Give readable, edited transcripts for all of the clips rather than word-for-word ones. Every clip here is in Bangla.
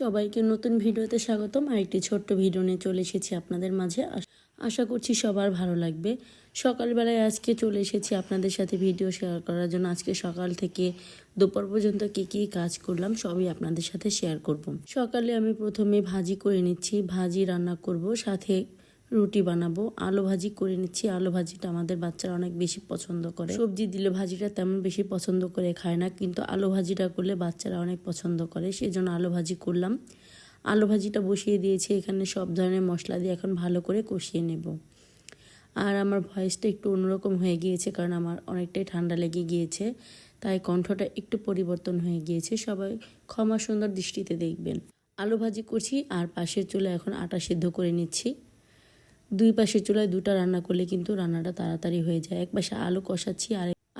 সবাইকে নতুন ভিডিওতে স্বাগতম। আরেকটি ছোট্ট ভিডিও নিয়ে চলে এসেছি আপনাদের মাঝে। আশা করছি সবার ভালো লাগবে। সকালবেলায় আজকে চলে এসেছি আপনাদের সাথে ভিডিও শেয়ার করার জন্য। আজকে সকাল থেকে দুপুর পর্যন্ত কী কাজ করলাম সবই আপনাদের সাথে শেয়ার করব। সকালে আমি প্রথমে ভাজি করে নিচ্ছি, ভাজি রান্না করব, সাথে রুটি বানাবো। আলু ভাজি করে নিচ্ছি। আলু ভাজিটা আমাদের বাচ্চারা অনেক বেশি পছন্দ করে। সবজি দিলে ভাজিটা তেমন বেশি পছন্দ করে খায় না, কিন্তু আলু ভাজিটা করলে বাচ্চারা অনেক পছন্দ করে, সেই জন্য আলু ভাজি করলাম। আলু ভাজিটা বসিয়ে দিয়েছি। এখানে সব ধরনের মশলা দিয়ে এখন ভালো করে কষিয়ে নেব। আর আমার ভয়েসটা একটু অন্যরকম হয়ে গিয়েছে, কারণ আমার অনেকটাই ঠান্ডা লেগে গিয়েছে, তাই কণ্ঠটা একটু পরিবর্তন হয়ে গিয়েছে। সবাই ক্ষমা সুন্দর দৃষ্টিতে দেখবেন। আলু ভাজি করছি আর পাশের চুলায় এখন আটা সিদ্ধ করে নিচ্ছি। দুই পাশের চুলায় দুটা রান্না করলে কিন্তু রান্নাটা তাড়াতাড়ি হয়ে যায়। এক পাশে আলু কষাচ্ছি,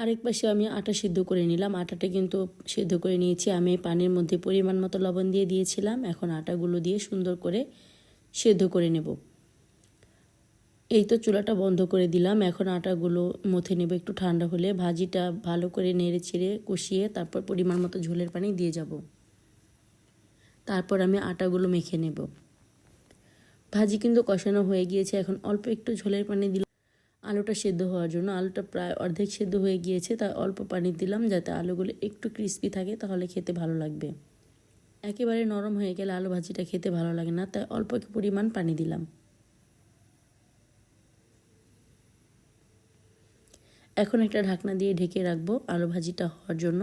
আরেক পাশে আমি আটা সিদ্ধ করে নিলাম। আটাটা কিন্তু সিদ্ধ করে নিয়েছি। আমি পানির মধ্যে পরিমাণ মতো লবণ দিয়ে দিয়েছিলাম। এখন আটাগুলো দিয়ে সুন্দর করে সিদ্ধ করে নেব। এই তো চুলাটা বন্ধ করে দিলাম। এখন আটাগুলো মথে নেব। একটু ঠান্ডা হলে ভাজিটা ভালো করে নেড়ে চেড়ে কষিয়ে তারপর পরিমাণ মতো ঝোলের পানি দিয়ে যাব। তারপর আমি আটাগুলো মেখে নেব। ভাজি কিন্তু কষানো হয়ে গিয়েছে। এখন অল্প একটু ঝোলের পানি দিলাম আলুটা সেদ্ধ হওয়ার জন্য। আলুটা প্রায় অর্ধেক সেদ্ধ হয়ে গিয়েছে, তাই অল্প পানি দিলাম যাতে আলুগুলো একটু ক্রিস্পি থাকে, তাহলে খেতে ভালো লাগবে। একেবারে নরম হয়ে গেলে আলু ভাজিটা খেতে ভালো লাগে না, তাই অল্প পরিমাণ পানি দিলাম। এখন একটা ঢাকনা দিয়ে ঢেকে রাখবো আলু ভাজিটা হওয়ার জন্য।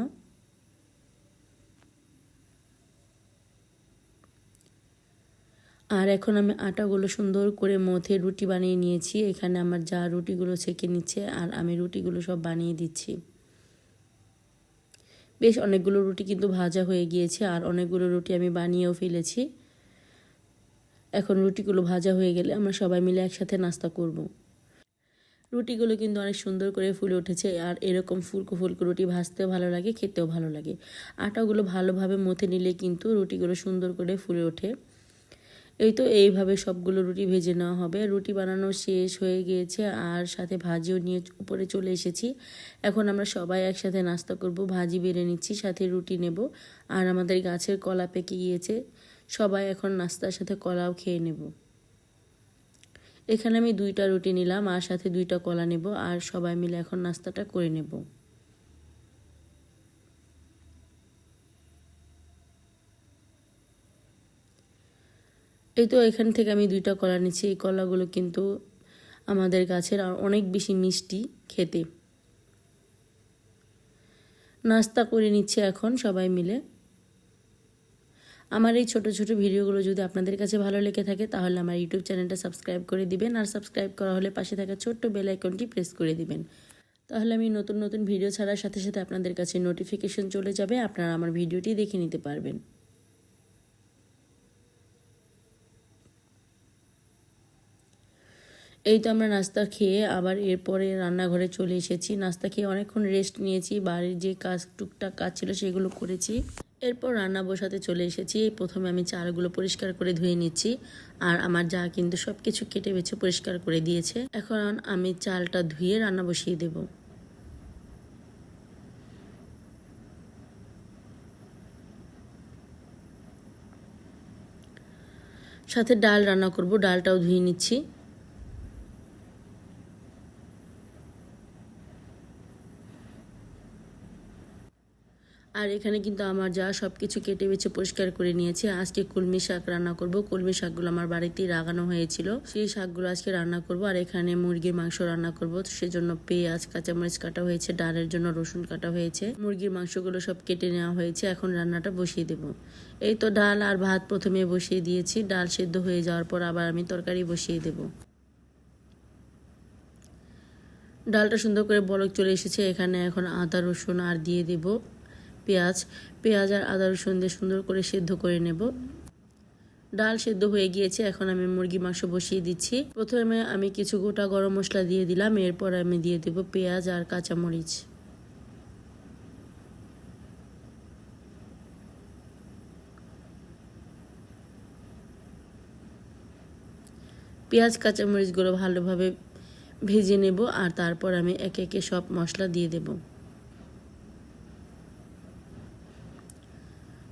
আর এখন আমি আটাগুলো সুন্দর করে মথে রুটি বানিয়ে নিয়েছি। এখানে আমার যা রুটিগুলো ছেঁকে নিচ্ছে আর আমি রুটিগুলো সব বানিয়ে দিচ্ছি। বেশ অনেকগুলো রুটি কিন্তু ভাজা হয়ে গিয়েছে আর অনেকগুলো রুটি আমি বানিয়েও ফেলেছি। এখন রুটিগুলো ভাজা হয়ে গেলে আমরা সবাই মিলে একসাথে নাস্তা করব। রুটিগুলো কিন্তু অনেক সুন্দর করে ফুলে উঠেছে। আর এরকম ফুলকো ফুলকো রুটি ভাজতেও ভালো লাগে, খেতেও ভালো লাগে। আটাগুলো ভালোভাবে মথে নিলে কিন্তু রুটিগুলো সুন্দর করে ফুলে ওঠে। এই তো এইভাবে সবগুলো রুটি ভেজে নেওয়া হবে। রুটি বানানো শেষ হয়ে গিয়েছে আর সাথে ভাজিও নিয়ে উপরে চলে এসেছি। এখন আমরা সবাই একসাথে নাস্তা করব। ভাজি বেড়ে নিচ্ছি, সাথে রুটি নেব। আর আমাদের গাছের কলা পেকে গিয়েছে, সবাই এখন নাস্তার সাথে কলাও খেয়ে নেব। এখানে আমি 2টা রুটি নিলাম আর সাথে 2টা কলা নেব, আর সবাই মিলে এখন নাস্তাটা করে নেব। এই তো এখান থেকে আমি 2টা কলা নিচ্ছি। এই কলাগুলো কিন্তু আমাদের গাছের আর অনেক বেশি মিষ্টি খেতে। নাস্তা করে নিচ্ছে এখন সবাই মিলে। আমার এই ছোট ছোট ভিডিওগুলো যদি আপনাদের কাছে ভালো লেগে থাকে তাহলে আমার ইউটিউব চ্যানেলটা সাবস্ক্রাইব করে দিবেন, আর সাবস্ক্রাইব করা হলে পাশে থাকা ছোট্ট বেল আইকনটি প্রেস করে দিবেন। তাহলে আমি নতুন নতুন ভিডিও ছাড়ার সাথে সাথে আপনাদের কাছে নোটিফিকেশন চলে যাবে, আপনারা আমার ভিডিওটি দেখে নিতে পারবেন। এই তো আমরা নাস্তা খেয়ে আবার এরপরে রান্নাঘরে চলে এসেছি। নাস্তা খেয়ে অনেকক্ষণ রেস্ট নিয়েছি, বাড়ির যে টুকটাক কাজ ছিল সেগুলো করেছি। এরপর রান্না বসাতে চলে এসেছি। প্রথমে আমি চালগুলো পরিষ্কার করে ধুয়ে নিচ্ছি, আর আমার যা কিন্তু সব কিছু কেটে বেছে পরিষ্কার করে দিয়েছে। এখন আমি চালটা ধুয়ে রান্না বসিয়ে দেব। সাথে ডাল রান্না করব, ডালটাও ধুয়ে নিচ্ছি। আর এখানে কিন্তু আমার যা সব কিছু কেটে বেছে পরিষ্কার করে নিয়েছে। আজকে কলমি শাক রান্না করব। কলমি শাকগুলো আমার বাড়িতেই লাগানো হয়েছিল, সেই শাকগুলো আজকে রান্না করব। আর এখানে মুরগির মাংস রান্না করব, সেজন্য পেঁয়াজ কাঁচামরিচ কাটা হয়েছে, ডালের জন্য রসুন কাটা হয়েছে, মুরগির মাংসগুলো সব কেটে নেওয়া হয়েছে। এখন রান্নাটা বসিয়ে দেব। এই তো ডাল আর ভাত প্রথমে বসিয়ে দিয়েছি। ডাল সেদ্ধ হয়ে যাওয়ার পর আবার আমি তরকারি বসিয়ে দেব। ডালটা সুন্দর করে বলক চলে এসেছে। এখানে এখন আদা রসুন আর দিয়ে দেব পেঁয়াজ আর আদা রসুন দিয়ে সুন্দর করে সেদ্ধ করে নেব। ডাল সেদ্ধ হয়ে গিয়েছে। এখন আমি মুরগি মাংস বসিয়ে দিচ্ছি। প্রথমে আমি কিছু গোটা গরম মশলা দিয়ে দিলাম, এরপর আমি দিয়ে দেব পেঁয়াজ আর কাঁচামরিচ। পেঁয়াজ কাঁচামরিচগুলো ভালোভাবে ভেজে নেব, আর তারপর আমি একে একে সব মশলা দিয়ে দেব।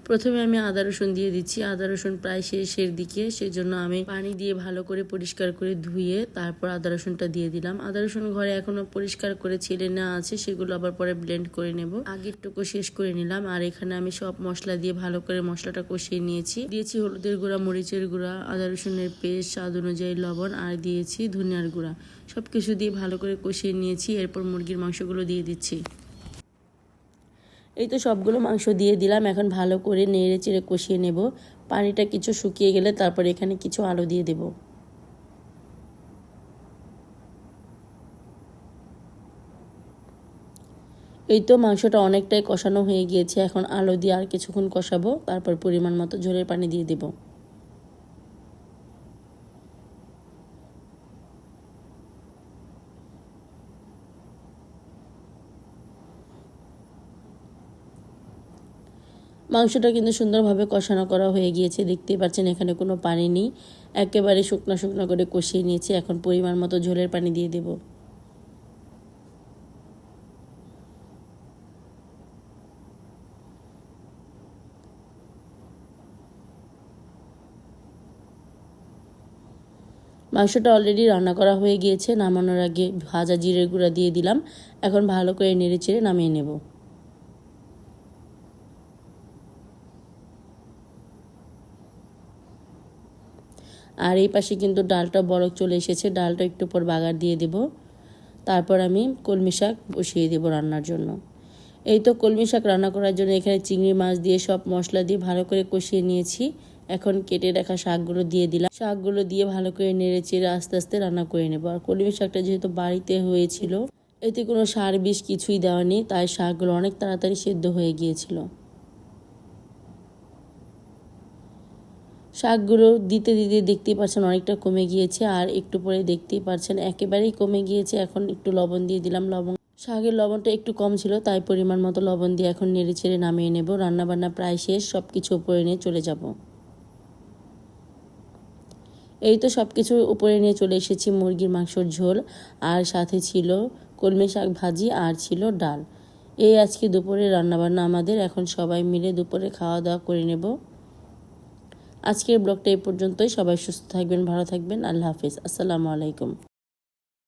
প্রথমে আমি আদা রসুন দিয়ে দিচ্ছি। আদা রসুন প্রায় শেষের দিকে, সেজন্য আমি পানি দিয়ে ভালো করে পরিষ্কার করে ধুয়ে তারপর আদা রসুনটা দিয়ে দিলাম। আদা রসুন ঘরে এখনো পরিষ্কার করে ছেড়ে নেওয়া আছে, সেগুলো আবার পরে ব্লেন্ড করে নেব। আগেরটুকু শেষ করে নিলাম। আর এখানে আমি সব মশলা দিয়ে ভালো করে মশলাটা কষিয়ে নিয়েছি। দিয়েছি হলুদের গুঁড়া, মরিচের গুঁড়া, আদা রসুনের পেস্ট, স্বাদ অনুযায়ী লবণ, আর দিয়েছি ধনিয়ার গুঁড়া। সব কিছু দিয়ে ভালো করে কষিয়ে নিয়েছি। এরপর মুরগির মাংসগুলো দিয়ে দিচ্ছি। এই তো সবগুলো মাংস দিয়ে দিলাম। এখন ভালো করে নেড়ে চেড়ে কষিয়ে নেব। পানিটা কিছু শুকিয়ে গেলে তারপর এখানে কিছু আলু দিয়ে দেব। এই তো মাংসটা অনেকটাই কষানো হয়ে গিয়েছে। এখন আলু দিয়ে আর কিছুক্ষণ কষাবো, তারপর পরিমাণ মতো ঝোলের পানি দিয়ে দেব। মাংসটা কিন্তু সুন্দরভাবে কষানো করা হয়ে গিয়েছে, দেখতেই পাচ্ছেন এখানে কোনো পানি নেই। একেবারে শুকনো শুকনো করে কষিয়ে নিয়েছি। এখন পরিমাণ মতো ঝোলের পানি দিয়ে দেব। মাংসটা অলরেডি রান্না করা হয়ে গিয়েছে। নামানোর আগে ভাজা জিরের গুঁড়া দিয়ে দিলাম। এখন ভালো করে নেড়ে চেড়ে নামিয়ে নেব। আর এই পাশে কিন্তু ডালটা বলক চলে এসেছে। ডালটা একটু পর বাগার দিয়ে দেব। তারপর আমি কলমি শাক বসিয়ে দেব রান্নার জন্য। এই তো কলমি শাক রান্না করার জন্য এখানে চিংড়ি মাছ দিয়ে সব মশলা দিয়ে ভালো করে কষিয়ে নিয়েছি। এখন কেটে রাখা শাকগুলো দিয়ে দিলাম। শাকগুলো দিয়ে ভালো করে নেড়ে চেড়ে আস্তে আস্তে রান্না করে নেব। আর কলমি শাকটা যেহেতু বাড়িতে হয়েছিল, এতে কোনো সার বিষ কিছুই দেওয়া নেই, তাই শাকগুলো অনেক তাড়াতাড়ি সেদ্ধ হয়ে গিয়েছিল। শাকগুলো দিতে দিতে দেখতেই পাচ্ছেন অনেকটা কমে গিয়েছে। আর একটু পরে দেখতেই পাচ্ছেন একেবারেই কমে গিয়েছে। এখন একটু লবণ দিয়ে দিলাম। শাকের লবণটা একটু কম ছিল, তাই পরিমাণ মতো লবণ দিয়ে এখন নেড়ে চেড়ে নামিয়ে নেব। রান্নাবান্না প্রায় শেষ, সব কিছু উপরে নিয়ে চলে যাব। এই তো সব কিছু উপরে নিয়ে চলে এসেছি। মুরগির মাংসর ঝোল, আর সাথে ছিল কলমি শাক ভাজি, আর ছিল ডাল। এই আজকে দুপুরে রান্নাবান্না আমাদের। এখন সবাই মিলে দুপুরে খাওয়া দাওয়া করে নেব। আজকের ব্লগটা এই পর্যন্তই। সবাই সুস্থ থাকবেন, ভালো থাকবেন। আল্লাহ হাফিজ। আসসালামু আলাইকুম।